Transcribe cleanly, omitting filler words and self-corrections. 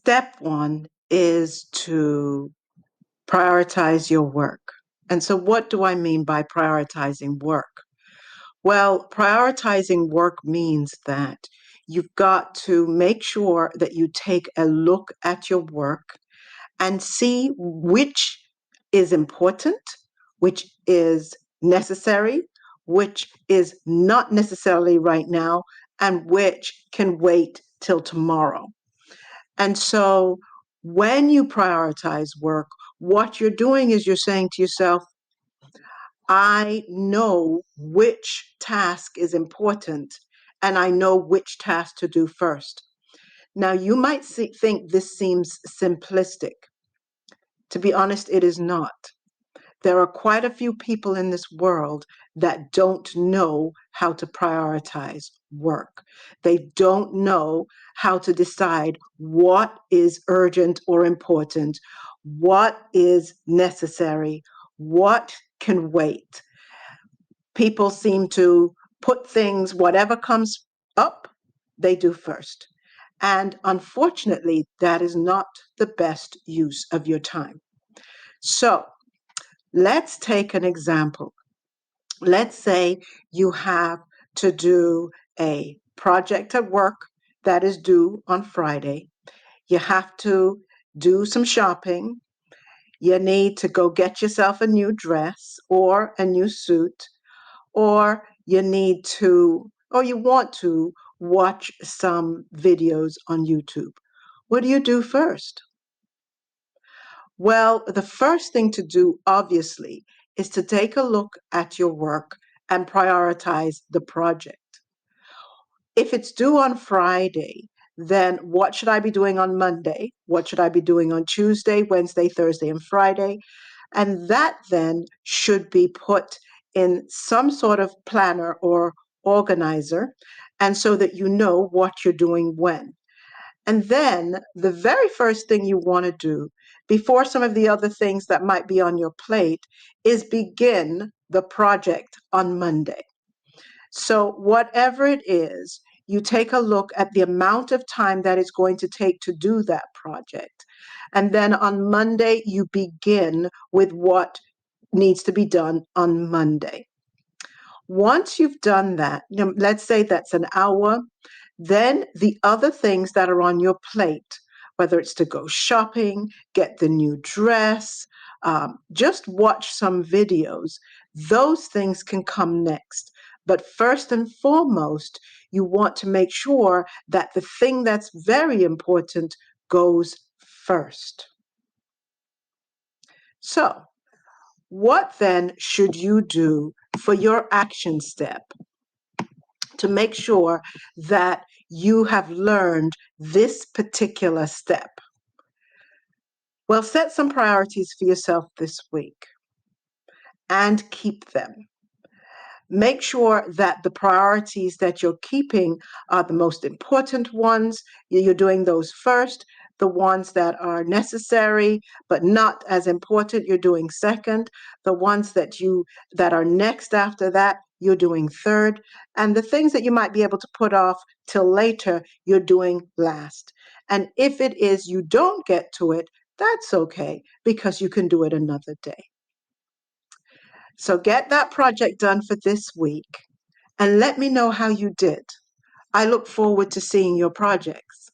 Step one is to prioritize your work. And so what do I mean by prioritizing work? Well, prioritizing work means that you've got to make sure that you take a look at your work and see which is important, which is necessary, which is not necessarily right now, and which can wait till tomorrow. And so when you prioritize work, what you're doing is you're saying to yourself, I know which task is important and I know which task to do first. Now, you might think this seems simplistic. To be honest, it is not. There are quite a few people in this world that don't know how to prioritize work. They don't know how to decide what is urgent or important, what is necessary, what can wait. People seem to put things, whatever comes up, they do first. And unfortunately, that is not the best use of your time. So let's take an example. Let's say you have to do a project at work that is due on Friday. You have to do some shopping. You need to go get yourself a new dress or a new suit, or you need to, or you want to watch some videos on YouTube. What do you do first? Well, the first thing to do, obviously, is to take a look at your work and prioritize the project. If it's due on Friday, then what should I be doing on Monday? What should I be doing on Tuesday, Wednesday, Thursday, and Friday? And that then should be put in some sort of planner or organizer, and so that you know what you're doing when. And then the very first thing you want to do before some of the other things that might be on your plate is begin the project on Monday. So whatever it is, you take a look at the amount of time that it's going to take to do that project. And then on Monday, you begin with what needs to be done on Monday. Once you've done that, let's say that's an hour, then the other things that are on your plate, whether it's to go shopping, get the new dress, just watch some videos, those things can come next. But first and foremost, you want to make sure that the thing that's very important goes first. So, what then should you do for your action step to make sure that you have learned this particular step? Well, set some priorities for yourself this week and keep them. Make sure that the priorities that you're keeping are the most important ones. You're doing those first. The ones that are necessary but not as important, you're doing second. The ones that are next after that, you're doing third. And the things that you might be able to put off till later, you're doing last. And if it is you don't get to it, that's okay, because you can do it another day. So get that project done for this week and let me know how you did. I look forward to seeing your projects.